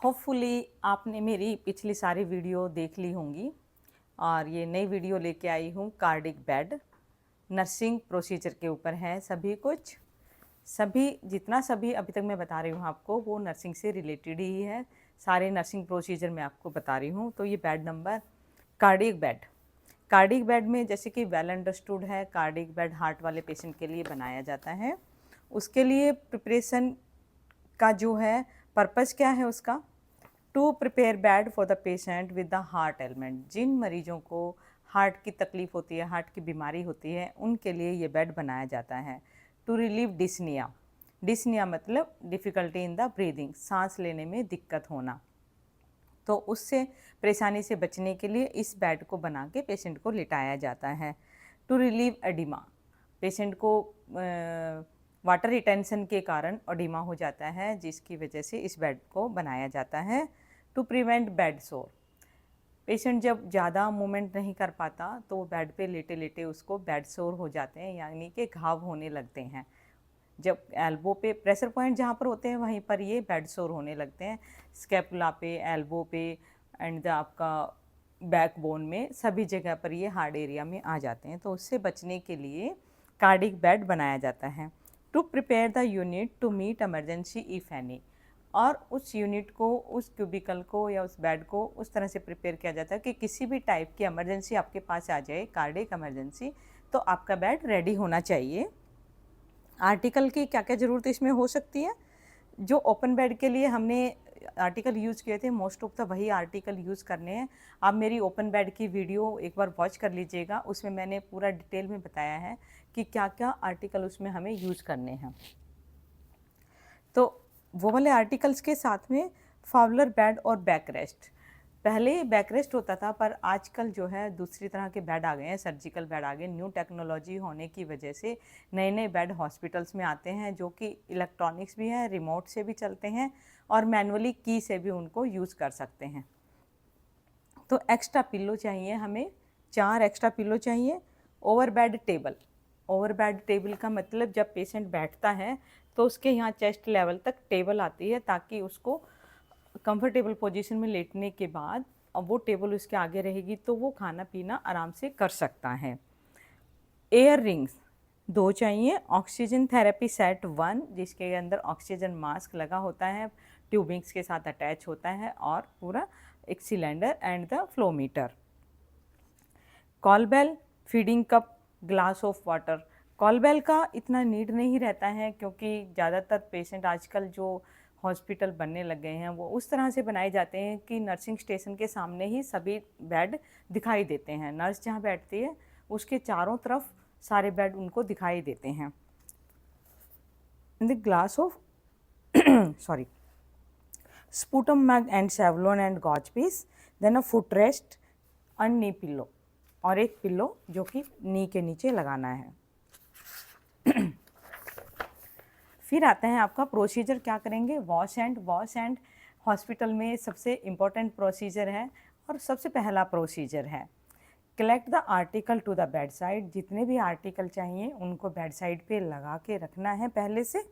Hopefully आपने मेरी पिछली सारी वीडियो देख ली होंगी और ये नई वीडियो लेके आई हूँ कार्डिक बेड नर्सिंग प्रोसीजर के ऊपर है। सभी अभी तक मैं बता रही हूँ आपको वो नर्सिंग से रिलेटेड ही है। सारे नर्सिंग प्रोसीजर मैं आपको बता रही हूँ। तो ये बेड नंबर कार्डिक बेड में जैसे कि वेल अंडरस्टूड है, कार्डिक बेड हार्ट वाले पेशेंट के लिए बनाया जाता है। उसके लिए प्रिपरेशन का जो है पर्पज़ क्या है उसका, to prepare bed for the patient with the heart ailment. जिन मरीजों को हार्ट की तकलीफ होती है, हार्ट की बीमारी होती है, उनके लिए ये बेड बनाया जाता है। टू रिलीव डिस्निया मतलब डिफ़िकल्टी इन द ब्रीदिंग, सांस लेने में दिक्कत होना। तो उससे परेशानी से बचने के लिए इस बेड को बना के पेशेंट को लिटाया जाता है। टू रिलीव एडिमा, पेशेंट को वाटर रिटेंशन के कारण एडिमा हो जाता है, जिसकी वजह से इस बेड को बनाया जाता है। To prevent bed sore, patient जब ज़्यादा मूवमेंट नहीं कर पाता तो बेड पे लेटे लेटे उसको बेड सोर हो जाते हैं, यानी कि घाव होने लगते हैं। जब एल्बो पे प्रेशर पॉइंट जहाँ पर होते हैं वहीं पर ये बेड सोर होने लगते हैं। स्कैपुला पे, एल्बो पे एंड आपका बैक बोन में, सभी जगह पर ये हार्ड एरिया में आ जाते हैं। तो उससे बचने के लिए कार्डिक बेड बनाया जाता है। To prepare the unit to meet emergency if any, और उस यूनिट को, उस क्यूबिकल को या उस बेड को उस तरह से प्रिपेयर किया जाता है कि किसी भी टाइप की एमरजेंसी आपके पास आ जाए, कार्डिक एमरजेंसी, तो आपका बेड रेडी होना चाहिए। आर्टिकल की क्या क्या ज़रूरत इसमें हो सकती है। जो ओपन बेड के लिए हमने आर्टिकल यूज़ किए थे, मोस्ट ऑफ द वही आर्टिकल यूज़ करने हैं। आप मेरी ओपन बेड की वीडियो एक बार वॉच कर लीजिएगा, उसमें मैंने पूरा डिटेल में बताया है कि क्या क्या आर्टिकल उसमें हमें यूज़ करने हैं। तो वो वाले आर्टिकल्स के साथ में फाउलर बेड और बैक रेस्ट, पहले बैक रेस्ट होता था पर आजकल जो है दूसरी तरह के बेड आ गए हैं, सर्जिकल बेड आ गए। न्यू टेक्नोलॉजी होने की वजह से नए नए बेड हॉस्पिटल्स में आते हैं, जो कि इलेक्ट्रॉनिक्स भी हैं, रिमोट से भी चलते हैं और मैनुअली की से भी उनको यूज़ कर सकते हैं। तो एक्स्ट्रा पिल्लो चाहिए हमें, 4 एक्स्ट्रा पिल्लो चाहिए। ओवर बेड टेबल का मतलब जब पेशेंट बैठता है तो उसके यहाँ चेस्ट लेवल तक टेबल आती है, ताकि उसको कंफर्टेबल पोजीशन में लेटने के बाद अब वो टेबल उसके आगे रहेगी तो वो खाना पीना आराम से कर सकता है। एयर रिंग्स 2 चाहिए। ऑक्सीजन थेरेपी सेट 1, जिसके अंदर ऑक्सीजन मास्क लगा होता है, ट्यूबिंग्स के साथ अटैच होता है, और पूरा एक cylinder and the flow meter. Call bell, feeding cup, glass of water. Call bell का इतना नीड नहीं रहता है, क्योंकि ज़्यादातर पेशेंट आजकल जो हॉस्पिटल बनने लग गए हैं वो उस तरह से बनाए जाते हैं कि नर्सिंग स्टेशन के सामने ही सभी बेड दिखाई देते हैं। नर्स जहाँ बैठती है उसके चारों तरफ सारे बेड उनको दिखाई देते हैं। In the glass of sorry sputum mug and Savlon and gauze piece, then a foot rest and knee pillow, और एक पिल्लो जो कि नी के नीचे लगाना है। फिर आता है आपका प्रोसीजर, क्या करेंगे, वॉश एंड हॉस्पिटल में सबसे इम्पॉर्टेंट प्रोसीजर है और सबसे पहला प्रोसीजर है collect the article to the bed side. जितने भी आर्टिकल चाहिए उनको बेड साइड पे लगा के रखना है पहले से।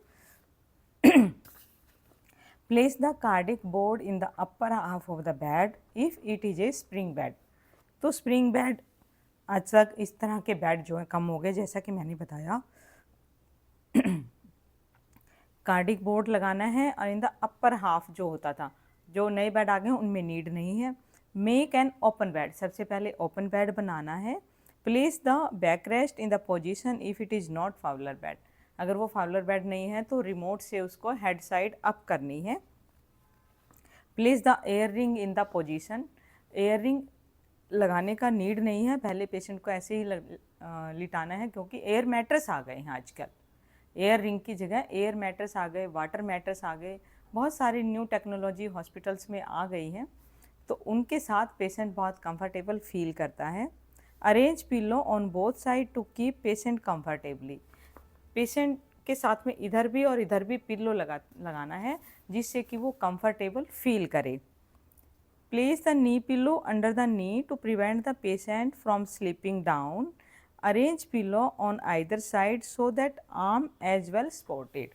Place the cardiac board in the upper half of the bed if it is a spring bed. तो स्प्रिंग बेड आज तक इस तरह के बेड जो है कम हो गए, जैसा कि मैंने बताया। कार्डिक बोर्ड लगाना है, और इन द अपर हाफ जो होता था, जो नए बेड आ गए हैं उनमें नीड नहीं है। मेक एन ओपन बेड, सबसे पहले ओपन बेड बनाना है। Place the back rest in the position if it is not Fowler bed, अगर वो फाउलर बेड नहीं है तो रिमोट से उसको हेड साइड अप करनी है। Place the air ring in the position, air ring लगाने का नीड नहीं है, पहले पेशेंट को ऐसे ही लिटाना है, क्योंकि एयर मैट्रेस आ गए हैं आजकल। एयर रिंग की जगह एयर मैट्रेस आ गए, वाटर मैट्रेस आ गए, बहुत सारी न्यू टेक्नोलॉजी हॉस्पिटल्स में आ गई हैं, तो उनके साथ पेशेंट बहुत कंफर्टेबल फील करता है। Arrange pillow on both side to keep patient comfortably, patient के साथ में इधर भी और इधर भी पिल्लो लगाना है, जिससे कि वो कंफर्टेबल फील करे। Place the knee pillow under the knee to prevent the patient from slipping down. Arrange pillow on either side so that arm as well supported.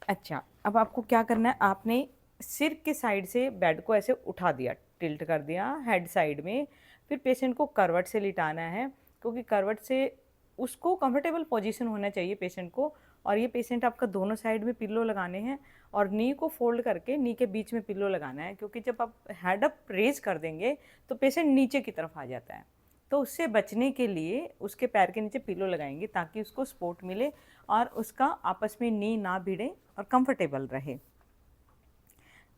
अच्छा, अब आपको क्या करना है, आपने सिर के साइड से बेड को ऐसे उठा दिया, टिल्ट कर दिया हेड साइड में। फिर पेशेंट को करवट से लिटाना है, क्योंकि करवट से उसको कंफर्टेबल पोजीशन होना चाहिए पेशेंट को। और ये पेशेंट आपका दोनों साइड में पिल्लो लगाने हैं और नी को फोल्ड करके नी के बीच में पिल्लो लगाना है, क्योंकि जब आप हेड अप रेज कर देंगे तो पेशेंट नीचे की तरफ आ जाता है। तो उससे बचने के लिए उसके पैर के नीचे पिल्लो लगाएंगे ताकि उसको सपोर्ट मिले और उसका आपस में नी ना भिड़े और कंफर्टेबल रहे।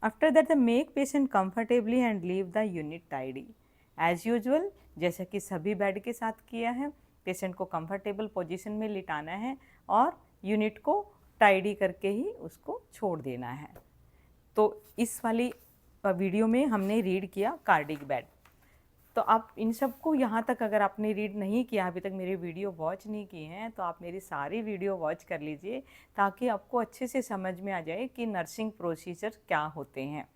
After that the make patient comfortably and leave the unit tidy as usual, जैसा कि सभी बेड के साथ किया है। पेशेंट को कंफर्टेबल पोजीशन में लिटाना है और यूनिट को टाइडी करके ही उसको छोड़ देना है। तो इस वाली वीडियो में हमने रीड किया कार्डिक बेड। तो आप इन सबको यहाँ तक अगर आपने रीड नहीं किया, अभी तक मेरी वीडियो वॉच नहीं की हैं, तो आप मेरी सारी वीडियो वॉच कर लीजिए ताकि आपको अच्छे से समझ में आ जाए कि नर्सिंग प्रोसीजर क्या होते हैं।